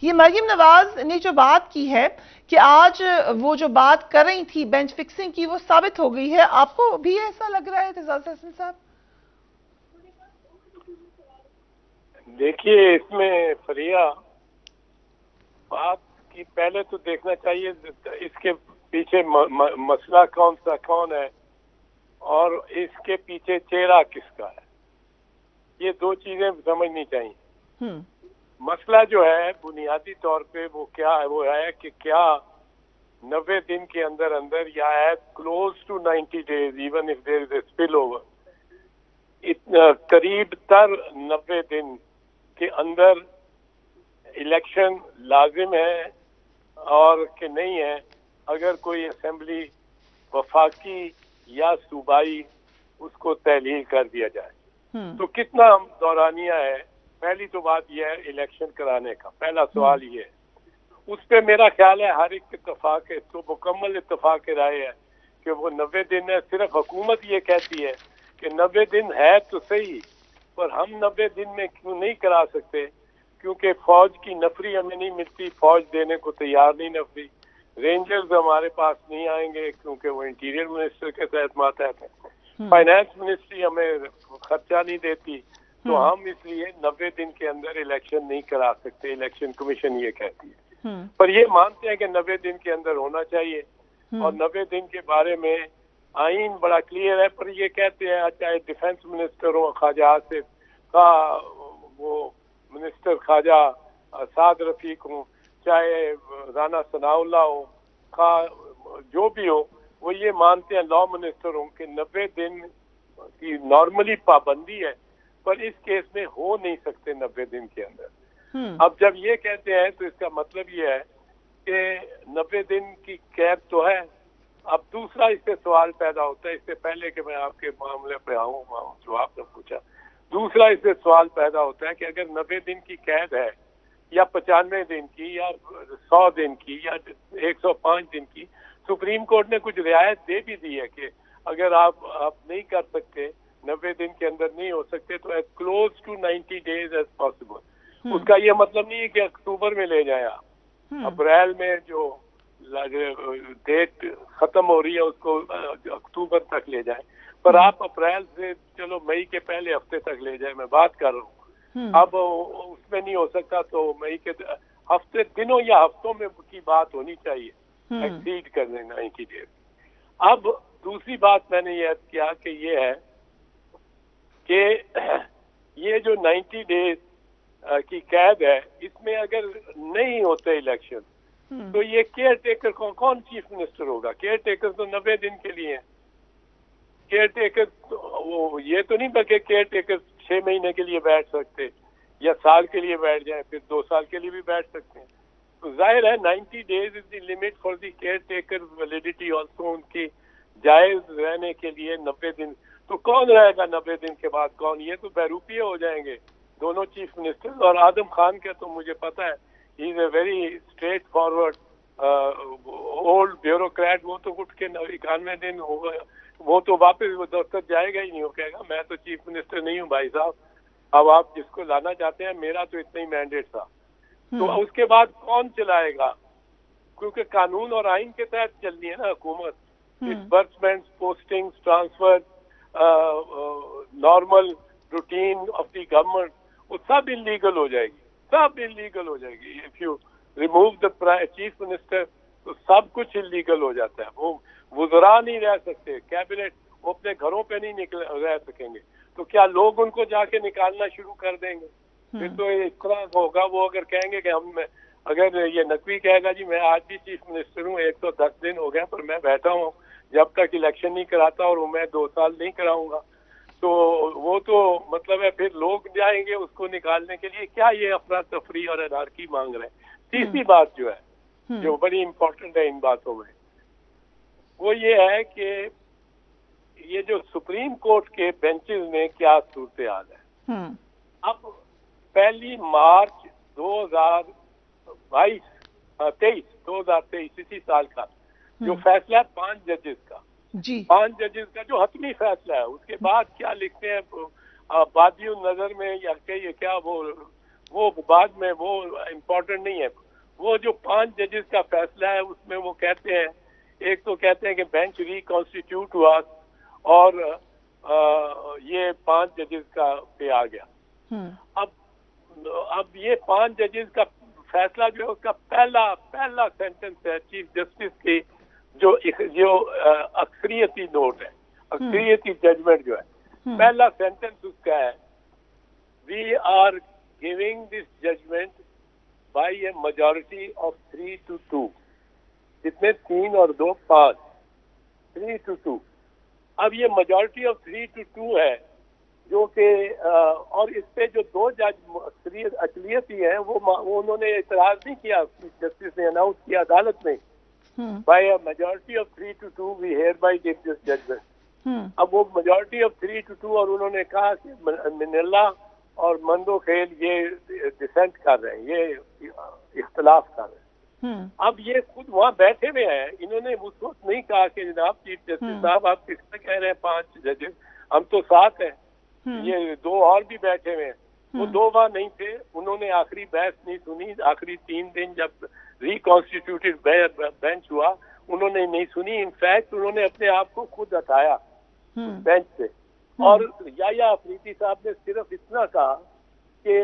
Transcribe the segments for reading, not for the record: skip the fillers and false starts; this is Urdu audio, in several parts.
یہ مریم نواز نے جو بات کی ہے کہ آج وہ جو بات کر رہی تھی بینچ فکسنگ کی وہ ثابت ہو گئی ہے، آپ کو بھی ایسا لگ رہا ہے اعتزاز حسن صاحب؟ دیکھیے اس میں فریہ بات کی پہلے تو دیکھنا چاہیے اس کے پیچھے مسئلہ کون ہے اور اس کے پیچھے چہرہ کس کا ہے، یہ دو چیزیں سمجھنی چاہیے۔ مسئلہ جو ہے بنیادی طور پہ وہ کیا ہے، وہ ہے کہ کیا 90 دن کے اندر اندر یا as close to 90 days even if there is a spill over, قریب تر 90 دن کے اندر الیکشن لازم ہے اور کہ نہیں ہے، اگر کوئی اسمبلی وفاقی یا صوبائی اس کو تحلیل کر دیا جائے تو کتنا دورانیہ ہے۔ پہلی تو بات یہ ہے الیکشن کرانے کا، پہلا سوال یہ ہے، اس پہ میرا خیال ہے ہر ایک اتفاق ہے، تو مکمل اتفاق رائے ہے کہ وہ 90 دن ہے۔ صرف حکومت یہ کہتی ہے کہ 90 دن ہے تو صحیح، پر ہم 90 دن میں کیوں نہیں کرا سکتے، کیونکہ فوج کی نفری ہمیں نہیں ملتی، فوج دینے کو تیار نہیں نفری، رینجرز ہمارے پاس نہیں آئیں گے کیونکہ وہ انٹیریئر منسٹر کے تحت ماتحت ہے، فائنانس منسٹری ہمیں خرچہ نہیں دیتی، تو ہم اس لیے 90 دن کے اندر الیکشن نہیں کرا سکتے، الیکشن کمیشن یہ کہتی ہے۔ پر یہ مانتے ہیں کہ 90 دن کے اندر ہونا چاہیے، اور 90 دن کے بارے میں آئین بڑا کلیئر ہے، پر یہ کہتے ہیں چاہے ڈیفنس منسٹر ہو خواجہ آصف کا، وہ منسٹر خواجہ سعد رفیق ہوں، چاہے رانا ثناء اللہ ہو، جو بھی ہو، وہ یہ مانتے ہیں لا منسٹر ہوں کہ 90 دن کی نارملی پابندی ہے، پر اس کیس میں ہو نہیں سکتے 90 دن کے اندر۔ اب جب یہ کہتے ہیں تو اس کا مطلب یہ ہے کہ 90 دن کی قید تو ہے۔ اب دوسرا اس سے سوال پیدا ہوتا ہے، اس سے پہلے کہ میں آپ کے معاملے پہ آؤں جو آپ نے پوچھا، دوسرا اس سے سوال پیدا ہوتا ہے کہ اگر 90 دن کی قید ہے یا 95 دن کی یا 100 دن کی یا 105 دن کی، سپریم کورٹ نے کچھ رعایت دے بھی دی ہے کہ اگر آپ نہیں کر سکتے، 90 دن کے اندر نہیں ہو سکتے، تو as close to 90 days as possible. اس کا یہ مطلب نہیں ہے کہ اکتوبر میں لے جائیں آپ، اپریل میں جو ڈیٹ ختم ہو رہی ہے اس کو اکتوبر تک لے جائیں، پر آپ اپریل سے چلو مئی کے پہلے ہفتے تک لے جائیں، میں بات کر رہا ہوں۔ اب اس میں نہیں ہو سکتا تو مئی کے ہفتے، دنوں یا ہفتوں میں کی بات ہونی چاہیے، ایکسیڈ کرنے 90 days۔ اب دوسری بات میں نے یہ عرض کیا کہ یہ ہے کہ یہ جو 90 days کی قید ہے، اس میں اگر نہیں ہوتے الیکشن تو یہ کیئر ٹیکر کون چیف منسٹر ہوگا؟ کیئر ٹیکر تو 90 دن کے لیے ہیں۔ کیئر ٹیکر وہ یہ تو نہیں بلکہ کیئر ٹیکر 6 مہینے کے لیے بیٹھ سکتے یا سال کے لیے بیٹھ جائیں، پھر 2 سال کے لیے بھی بیٹھ سکتے ہیں۔ تو ظاہر ہے 90 days is the limit for the caretaker validity also, ان کی جائز رہنے کے لیے 90 دن۔ تو کون رہے گا 90 دن کے بعد؟ کون؟ یہ تو بہروپیے ہو جائیں گے دونوں چیف منسٹر۔ اور آدم خان کا تو مجھے پتا ہے ہی is a very straightforward old bureaucrat, وہ تو اٹھ کے 91 دن ہوگا، وہ تو واپس وہ دفتر جائے گا ہی نہیں، وہ کہے گا میں تو چیف منسٹر نہیں ہوں بھائی صاحب، اب آپ جس کو لانا چاہتے ہیں، میرا تو اتنا ہی مینڈیٹ تھا۔ تو اس کے بعد کون چلائے گا؟ کیونکہ قانون اور آئین کے تحت چلنی ہے نا حکومت۔ Disbursements, postings, transfer, normal routine of the government, وہ سب انلیگل ہو جائے گی، سب انلیگل ہو جائے گی۔ If you remove the chief minister تو سب کچھ انلیگل ہو جاتا ہے۔ وہ وزراء نہیں رہ سکتے، کیبنٹ وہ اپنے گھروں پہ نہیں رہ سکیں گے، تو کیا لوگ ان کو جا کے نکالنا شروع کر دیں گے؟ پھر تو اس طرح ہوگا، وہ اگر کہیں گے کہ اگر یہ نقوی کہے گا جی میں آج بھی چیف منسٹر ہوں، 110 دن ہو گیا پر میں بیٹھا ہوں جب تک الیکشن نہیں کراتا، اور میں 2 سال نہیں کراؤں گا، تو وہ تو مطلب ہے پھر لوگ جائیں گے اس کو نکالنے کے لیے۔ کیا یہ افراتفری اور انارکی مانگ رہے ہیں؟ تیسری بات جو ہے، جو بڑی امپورٹنٹ ہے ان باتوں میں، وہ یہ ہے کہ یہ جو سپریم کورٹ کے بینچز میں کیا صورتحال ہے۔ اب 1 مارچ 2023 اسی سال کا جو فیصلہ ہے 5 ججز کا، 5 ججز کا جو حتمی فیصلہ ہے، اس کے بعد کیا لکھتے ہیں بادی النظر میں یا کہ یہ کیا وہ وہ بعد میں وہ امپورٹنٹ نہیں ہے. وہ جو 5 ججز کا فیصلہ ہے اس میں وہ کہتے ہیں، ایک تو کہتے ہیں کہ بینچ ریکانسٹیٹیوٹ ہوا اور یہ 5 ججز کا پہ آ گیا. اب یہ 5 ججز کا فیصلہ جو ہے اس کا پہلا سینٹنس ہے چیف جسٹس کی جو اکثریتی نوٹ ہے، اکثریتی ججمنٹ جو ہے، پہلا سینٹنس اس کا ہے، we are giving this judgement by a majority of 3 to 2. جتنے 3 اور 2 5، 3 to 2. اب یہ میجورٹی آف 3 to 2 ہے جو کہ اور اس پہ جو 2 جج اقلیتی ہیں وہ انہوں نے اعتراض نہیں کیا. جسٹس نے اناؤنس کیا عدالت میں، by a majority of 3 to 2 we hereby give this judgement. اب وہ میجورٹی آف 3 to 2 اور انہوں نے کہا کہ منیلا اور مندو خیل یہ ڈسینٹ کر رہے ہیں، یہ اختلاف کر رہے ہیں. اب یہ خود وہاں بیٹھے ہوئے ہیں، انہوں نے اس وقت نہیں کہا کہ جناب چیف جسٹس صاحب آپ کس طرح کہہ رہے ہیں 5 ججز، ہم تو 7 ہیں. یہ 2 اور بھی بیٹھے ہوئے ہیں، وہ 2 وہاں نہیں تھے. انہوں نے آخری بحث نہیں سنی. آخری 3 دن جب ریکانسٹیٹیوٹڈ بینچ ہوا انہوں نے نہیں سنی. انفیکٹ انہوں نے اپنے آپ کو خود ہٹایا بینچ سے. اور یحییٰ افریدی صاحب نے صرف اتنا کہا کہ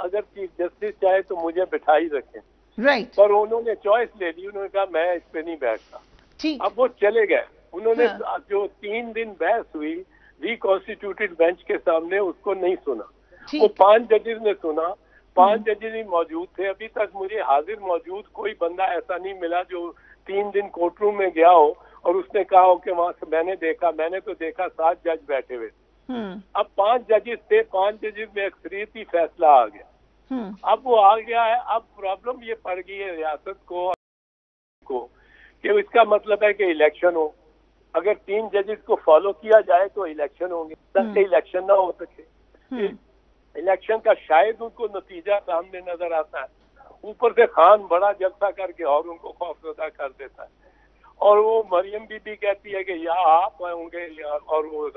اگر چیف جسٹس چاہے تو مجھے بٹھائی رکھیں. پر انہوں نے چوائس لے لی، انہوں نے کہا میں اس پہ نہیں بیٹھتا. اب وہ چلے گئے. انہوں نے جو 3 دن بحث ہوئی ریکانسٹیٹیوٹڈ بینچ کے سامنے اس کو نہیں سنا. وہ 5 ججز نے سنا. 5 ججز ہی موجود تھے. ابھی تک مجھے حاضر موجود کوئی بندہ ایسا نہیں ملا جو 3 دن کورٹ روم میں گیا ہو اور اس نے کہا ہو کہ وہاں سے میں نے تو دیکھا 7 جج بیٹھے ہوئے. اب 5 ججز تھے، 5 ججز میں اکثریتی فیصلہ آ گیا. اب وہ آ گیا ہے. اب پرابلم یہ پڑ گئی ہے ریاست کو کہ اس کا مطلب ہے کہ الیکشن ہو. اگر 3 ججز کو فالو کیا جائے تو الیکشن ہوں گے، تاکہ الیکشن نہ ہو سکے. الیکشن کا شاید ان کو نتیجہ سامنے نظر آتا ہے. اوپر سے خان بڑا جلسہ کر کے اور ان کو خوفزدہ کر دیتا ہے. اور وہ مریم بی بی کہتی ہے کہ یا آپ ہوں گے اور وہ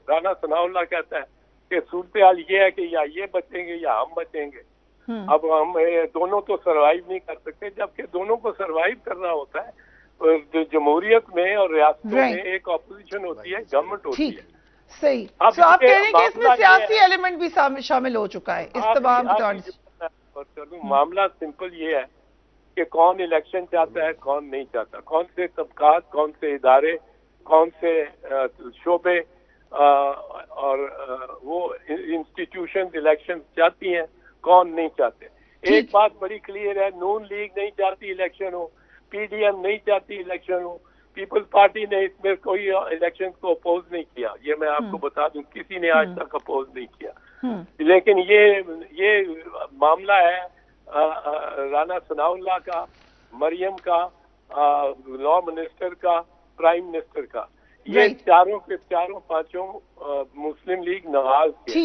رانا ثناء اللہ کہتا ہے کہ صورتحال یہ ہے کہ یا یہ بچیں گے یا ہم بچیں گے. اب ہم دونوں تو سروائیو نہیں کر سکتے، جبکہ دونوں کو سروائیو کرنا ہوتا ہے. جمہوریت میں اور ریاستوں میں ایک اپوزیشن ہوتی ہے، گورنمنٹ ہوتی ہے. صحیح. تو آپ کہہ رہے ہیں کہ اس میں سیاسی ایلیمنٹ بھی شامل ہو چکا ہے اس تمام معاملہ سمپل یہ ہے کہ کون الیکشن چاہتا ہے، کون نہیں چاہتا، کون سے طبقات، کون سے ادارے، کون سے شعبے اور وہ انسٹیٹیوشن الیکشن چاہتی ہیں، کون نہیں چاہتے. ایک بات بڑی کلیئر ہے، نون لیگ نہیں چاہتی الیکشن ہو، پی ڈی ایم نہیں چاہتی الیکشن ہو، پیپلز پارٹی نے اس میں کوئی الیکشن کو اپوز نہیں کیا. یہ میں آپ کو بتا دوں، کسی نے آج تک اپوز نہیں کیا. لیکن یہ معاملہ ہے رانا ثناء اللہ کا، مریم کا، لا منسٹر کا، پرائم منسٹر کا. یہ چاروں کے چاروں 5 مسلم لیگ نواز کے،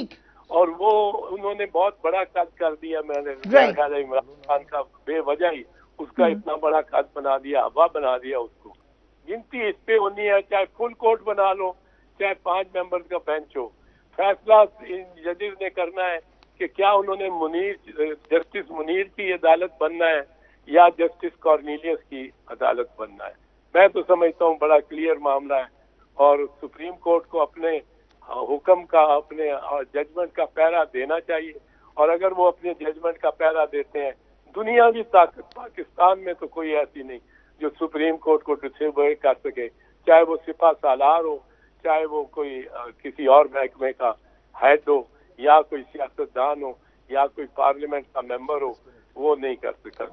اور وہ انہوں نے بہت بڑا قد کر دیا. میں نے خیال ہے عمران خان کا بے وجہ ہی اس کا اتنا بڑا قد بنا دیا، ہوا بنا دیا اس کو. گنتی اس پہ ہونی ہے، چاہے فل کورٹ بنا لو، چاہے 5 ممبرز کا بینچ ہو. فیصلہ ان ججز نے کرنا ہے کہ کیا انہوں نے جسٹس منیر کی عدالت بننا ہے یا جسٹس کارنیلیس کی عدالت بننا ہے. میں تو سمجھتا ہوں بڑا کلیئر معاملہ ہے، اور سپریم کورٹ کو اپنے حکم کا، اپنے ججمنٹ کا پہرا دینا چاہیے. اور اگر وہ اپنے ججمنٹ کا پہرا دیتے ہیں، دنیاوی طاقت پاکستان میں تو کوئی ایسی نہیں جو سپریم کورٹ کو ڈسیبل کر سکے، چاہے وہ سپاہ سالار ہو، چاہے وہ کوئی کسی اور محکمے کا ہیڈ ہو، یا کوئی سیاستدان ہو، یا کوئی پارلیمنٹ کا ممبر ہو، وہ نہیں کر سکتا.